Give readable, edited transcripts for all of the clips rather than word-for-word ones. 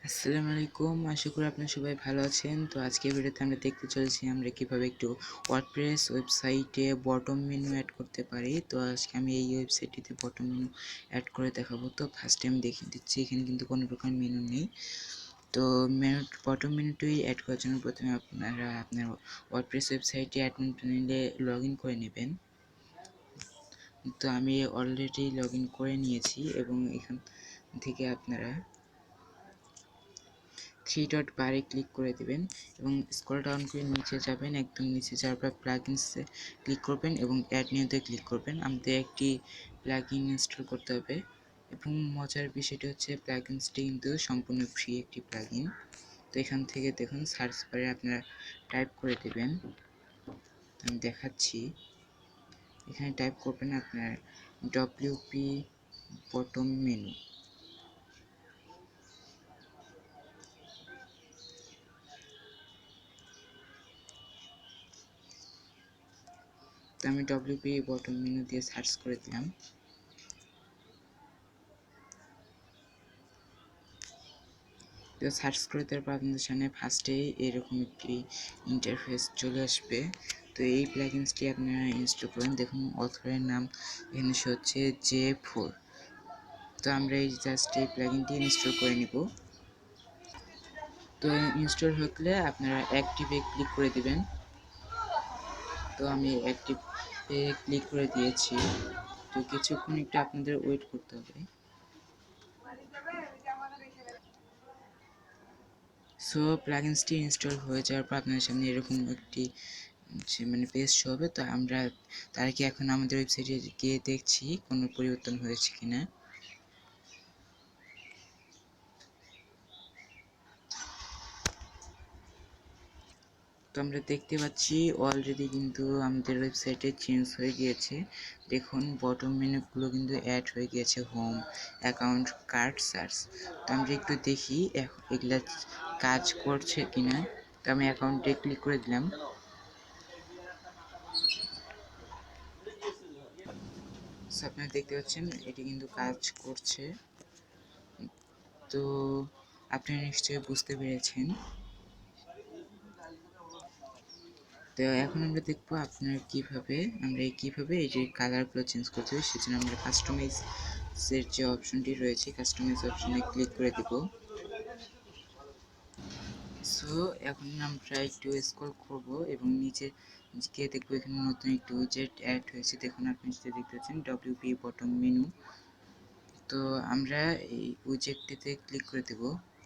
আসসালামু আলাইকুম। আশা করি আপনারা সবাই ভালো আছেন। তো আজকের ভিডিওতে আমরা দেখতে চলেছি আমরা কিভাবে একটু ওয়ার্ডপ্রেস ওয়েবসাইটে বটম মেনু অ্যাড করতে পারি। তো আজকে আমি এই ওয়েবসাইটটিতে বটম মেনু অ্যাড করে দেখাবো। তো ফার্স্টে আমি দেখিয়ে দিচ্ছি, এখানে কিন্তু কোনো প্রকার মেনু নেই। তো বটম মেনুটি অ্যাড করার জন্য প্রথমে আপনারা আপনার ওয়ার্ডপ্রেস ওয়েবসাইটে অ্যাডমিন প্যানেলে লগইন করে নেবেন। তো আমি অলরেডি লগইন করে নিয়েছি এবং এখান থেকে আপনারা থ্রি ডট বারে ক্লিক করে দেবেন এবং স্ক্রল ডাউন করে নিচে যাবেন। একদম নিচে যাওয়ার পর প্লাগইনসে ক্লিক করবেন এবং অ্যাড নিউতে ক্লিক করবেন। আমাদের একটি প্লাগইন ইনস্টল করতে হবে এবং মজার বিষয়টি হচ্ছে প্লাগইনসটি কিন্তু সম্পূর্ণ ফ্রি একটি প্লাগইন। তো এখান থেকে দেখুন সার্চ বারে আপনারা টাইপ করে দেবেন। আমি দেখাচ্ছি, এখানে টাইপ করবেন আপনার ডব্লিউপি বটম মেনু। তো আমি ডব্লিউপি বটম মেনু দিয়ে সার্চ করে দিলাম। তো সার্চ করে দেওয়ার পর আপনাদের সামনে ফার্স্টেই এরকম একটি ইন্টারফেস চলে আসবে। তো এই প্লাগইনসটি আপনারা ইনস্টল করুন। দেখুন অথরের নাম এখানে শো হচ্ছে J4। তো আমরা এই জাস্ট এই প্লাগইনটি ইনস্টল করে নিব। তো ইনস্টল হলে আপনারা অ্যাক্টিভে ক্লিক করে দিবেন। তো আমি অ্যাক্টিভে ক্লিক করে দিয়েছি। তো কিছুক্ষণ একটু আপনাদের ওয়েট করতে হবে। সো প্লাগইনসটি ইনস্টল হয়ে যাওয়ার পর আপনার সামনে এরকম একটি পেজ শো হবে। তো আমরা তার কি এখন আমাদের ওয়েবসাইটে গিয়ে দেখছি কোনো পরিবর্তন হয়েছে কিনা। তো আমরা দেখতে পাচ্ছি অলরেডি কিন্তু আমাদের ওয়েবসাইটে চেঞ্জ হয়ে গিয়েছে। দেখুন বটম মেনুগুলো কিন্তু অ্যাড হয়ে গিয়েছে, হোম, অ্যাকাউন্ট, কার্ড, সার্চ। তো আমরা একটু দেখি এগুলা কাজ করছে কিনা। তো আমি অ্যাকাউন্টে ক্লিক করে দিলাম। আপনারা দেখতে পাচ্ছেন এটি কিন্তু কাজ করছে। তো আপনারা নিশ্চয়ই বুঝতে পেরেছেন। তো এখন আমরা দেখবো আমরা কিভাবে এই যে কালারগুলো চেঞ্জ করতে হবে। সেজন্য আমরা কাস্টমাইজের যে অপশনটি রয়েছে, কাস্টমাইজ অপশনে ক্লিক করে দেব। সো এখন আমরা একটু স্ক্রল করব এবং নিচে গিয়ে দেখবো এখানে নতুন একটি উইজেট অ্যাড হয়েছে। দেখুন আপনি যেটা দেখতে পাচ্ছেন ডব্লিউপি বটম মেনু। তো আমরা এই উইজেটটিতে ক্লিক করে দেব,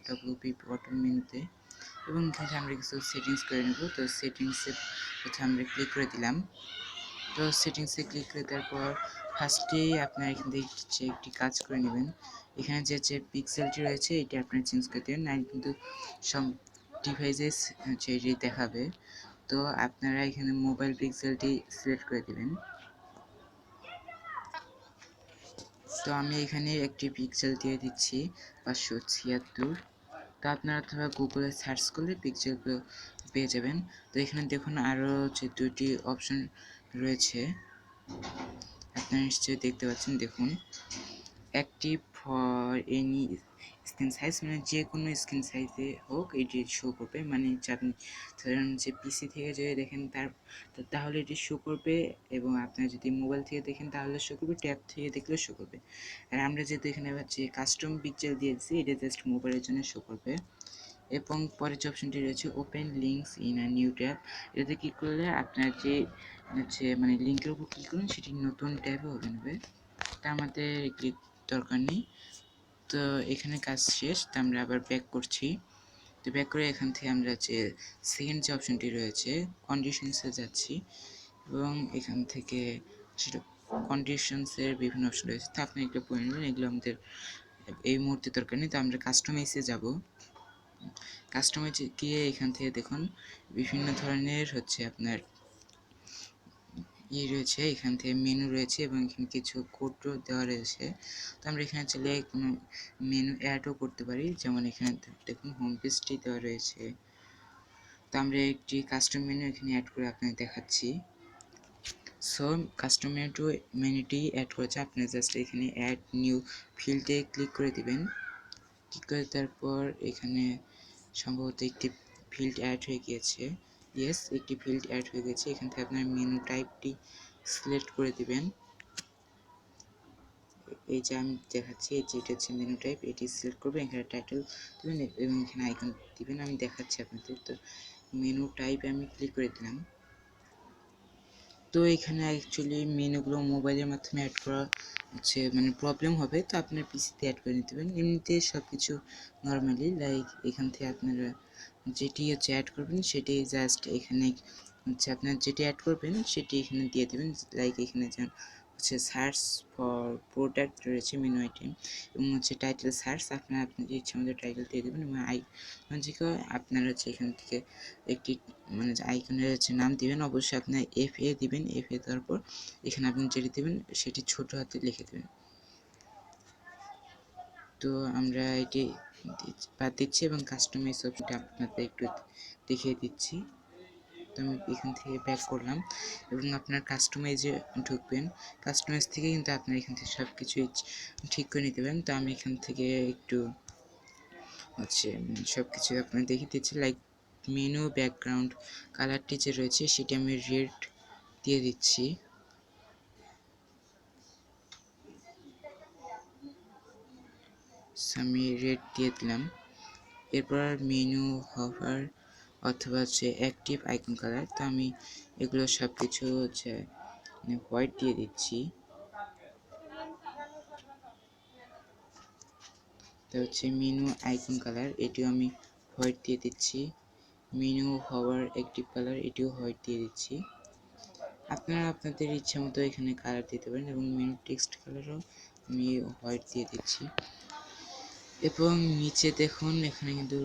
ডব্লিউপি বটম মেনুতে, এবং এখানে আমরা কিছু সেটিংস করে নেব। তো সেটিংসে প্রথমে আমরা ক্লিক করে দিলাম। তো সেটিংসে ক্লিক করে দেওয়ার পর ফার্স্টেই আপনারা এখান থেকে একটি কাজ করে নেবেন। এখানে যে পিক্সেলটি রয়েছে এটি আপনারা চেঞ্জ করে দেবেন, না কিন্তু সব ডিভাইসে এটি দেখাবে। তো আপনারা এখানে মোবাইল পিক্সেলটি সিলেক্ট করে দেবেন। তো আমি এখানে একটি পিক্সেল দিয়ে দিচ্ছি 576। তো আপনারা অথবা গুগলে সার্চ করলে পিক্সেলগুলো পেয়ে যাবেন। তো এখানে দেখুন আরও যে দুটি অপশন রয়েছে, আপনারা নিশ্চয়ই দেখতে পাচ্ছেন। দেখুন active for any screen size, মানে যে কোনো স্ক্রিন সাইজে হোক এটি শো করবে। মানে আপনি ধরেন যে পিসি থেকে যদি দেখেন তাহলে এটি শো করবে, এবং আপনারা যদি মোবাইল থেকে দেখেন তাহলে শো করবে, ট্যাব থেকে দেখলেও শো করবে। আর আমরা যেহেতু এখানে যে কাস্টম পিকচার দিয়েছি এটা জাস্ট মোবাইলের জন্য শো করবে। এবং পরের যে অপশনটি রয়েছে open links in a new tab, এটাতে ক্লিক করলে আপনার যে মানে লিঙ্কের উপর ক্লিক করুন সেটি নতুন ট্যাবে ওপেন হবে। তা আমাদের ক্লিক দরকার নেই। তো এখানে কাজ শেষ। তো আমরা আবার ব্যাক করছি। তো ব্যাক করে এখান থেকে আমরা যে সেকেন্ড যে অপশনটি রয়েছে কন্ডিশনসে যাচ্ছি, এবং এখান থেকে সেটা কন্ডিশনসের বিভিন্ন অপশন রয়েছে। তো আপনি এগুলো পড়ে নেবেন, এগুলো আমাদের এই মুহূর্তে দরকার নেই। তো আমরা কাস্টমাইজে যাব। কাস্টমাইজে গিয়ে এখান থেকে দেখুন বিভিন্ন ধরনের আপনার রয়েছে, এখান থেকে মেনু রয়েছে এবং এখানে কিছু কোডও দেওয়া রয়েছে। তো আমরা এখানে চাইলে কোনো মেনু অ্যাডও করতে পারি, যেমন এখানে দেখুন হোম পেজটি দেওয়া রয়েছে। তো আমরা একটি কাস্টম মেনু এখানে অ্যাড করে আপনাকে দেখাচ্ছি। সো কাস্টম মেনুটি অ্যাড করেছে, আপনি জাস্ট এখানে অ্যাড নিউ ফিল্ডে ক্লিক করে দিবেন। ক্লিক করে তারপর এখানে সম্ভবত একটি ফিল্ড অ্যাড হয়ে গিয়েছে। ইয়েস, একটি ফিল্ড অ্যাড হয়ে গেছে। এখান থেকে আপনার মেনু টাইপটি সিলেক্ট করে দিবেন। এই যে আমি দেখাচ্ছি, এই যে এটা হচ্ছে মেনু টাইপ, এটি সিলেক্ট করবেন, এখানে টাইটেল দিবেন এবং এখানে আইকন দিবেন। আমি দেখাচ্ছি আপনাদের। তো মেনু টাইপ আমি ক্লিক করে দিলাম। তো এখানে অ্যাকচুয়ালি মেনুগুলো মোবাইলের মাধ্যমে অ্যাড করা হচ্ছে মানে প্রবলেম হবে, তো আপনার পিসিতে অ্যাড করে নিতে পারেন। এমনিতে সব কিছু নর্মালি লাইক এখান থেকে আপনারা যেটি হচ্ছে অ্যাড করবেন সেটি জাস্ট এখানে হচ্ছে আপনার যেটি অ্যাড করবেন সেটি এখানে দিয়ে দেবেন। লাইক এখানে যেমন হচ্ছে সার্চ ফর প্রোডাক্ট রয়েছে মেনু আইটেম এবং হচ্ছে টাইটেল সার্চ, আপনার ইচ্ছা মতো টাইটেল দিয়ে দেবেন এবং আপনারা হচ্ছে এখান থেকে একটি মানে আইকনের হচ্ছে নাম দিবেন। অবশ্যই আপনার FA দিবেন। FA দেওয়ার পর এখানে আপনি যেটি দেবেন সেটি ছোট হাতে লিখে দেবেন। তো আমরা এটি বাদ দিচ্ছি এবং কাস্টমাইজ অপশনটা আপনাদের একটু দেখিয়ে দিচ্ছি। তো আমি এখান থেকে ব্যাক করলাম এবং আপনার কাস্টমাইজে ঢুকবেন। কাস্টমাইজ থেকে কিন্তু আপনার এখান থেকে সব কিছুই ঠিক করে নিতে পারেন। তো আমি এখান থেকে একটু হচ্ছে সব কিছু আপনার দেখিয়ে দিচ্ছি। লাইক মেনু ব্যাকগ্রাউন্ড কালারটি যে রয়েছে সেটি আমি রেড দিয়ে দিচ্ছি। আমি রেড দিয়ে দিলাম। এরপর মেনু হভার অথবা হচ্ছে অ্যাক্টিভ আইকন কালার, তো আমি এগুলো সব কিছু হচ্ছে হোয়াইট দিয়ে দিচ্ছি। তো হচ্ছে মেনু আইকন কালার এটিও আমি হোয়াইট দিয়ে দিচ্ছি। মেনু হভার অ্যাক্টিভ কালার এটিও হোয়াইট দিয়ে দিচ্ছি। আপনারা আপনাদের ইচ্ছা মতো এখানে কালার দিতে পারেন এবং মেনু টেক্সট কালারও আমি হোয়াইট দিয়ে দিচ্ছি। এবং নিচে দেখুন এখানে কিন্তু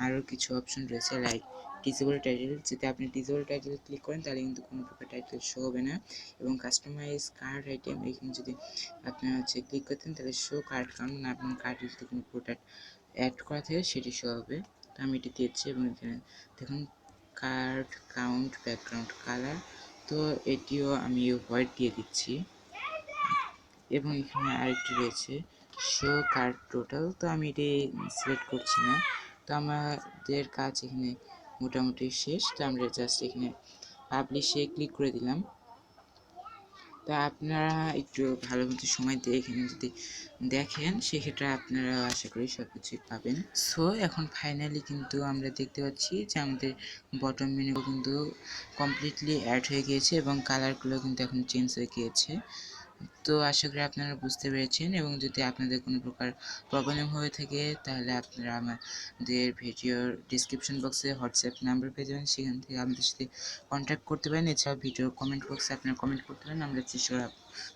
আরও কিছু অপশন রয়েছে লাইক ডিসেবল টাইটেল। যদি আপনি ডিসেবল টাইটেল ক্লিক করেন তাহলে কিন্তু কোনো প্রকার টাইটেল শো হবে না। এবং কাস্টমাইজ কার্ড আইটেম এখানে যদি আপনারা হচ্ছে ক্লিক করতেন তাহলে শো কার্ড কাউন্ট, না আপনার কার্ডে যদি কোনো প্রোডাক্ট অ্যাড করা থাকে সেটি শো হবে। তো আমি এটি দিচ্ছি এবং এখানে দেখুন কার্ড কাউন্ট ব্যাকগ্রাউন্ড কালার, তো এটিও আমি হোয়াইট দিয়ে দিচ্ছি। এবং এখানে আরেকটি রয়েছে শো কার্ড টোটাল, তো আমি এটি সিলেক্ট করছি না। তো আমাদের কাজ এখানে মোটামুটি শেষ। তো আমরা জাস্ট এখানে পাবলিশে ক্লিক করে দিলাম। তো আপনারা একটু ভালো মতো সময় দিয়ে এখানে যদি দেখেন সেক্ষেত্রে আপনারা আশা করি সব কিছুই পাবেন। সো এখন ফাইনালি কিন্তু আমরা দেখতে পাচ্ছি যে আমাদের বটম মেনু কিন্তু কমপ্লিটলি অ্যাড হয়ে গিয়েছে এবং কালারগুলো কিন্তু এখন চেঞ্জ হয়ে গিয়েছে। তো আশা করি আপনারা বুঝতে পেরেছেন এবং যদি আপনাদের কোনো প্রকার প্রবলেম হয়ে থাকে তাহলে আপনারা আমাদের ভিডিওর ডিসক্রিপশন বক্সে হোয়াটসঅ্যাপ নাম্বার পেয়ে যাবেন, সেখান থেকে আমাদের সাথে কন্ট্যাক্ট করতে পারেন। এছাড়াও ভিডিওর কমেন্ট বক্সে আপনারা কমেন্ট করতে পারেন, আমরা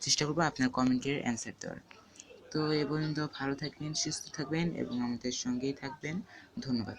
চেষ্টা করবো আপনার কমেন্টের অ্যান্সার দেওয়ার। তো এ পর্যন্ত ভালো থাকবেন, সুস্থ থাকবেন এবং আমাদের সঙ্গেই থাকবেন। ধন্যবাদ।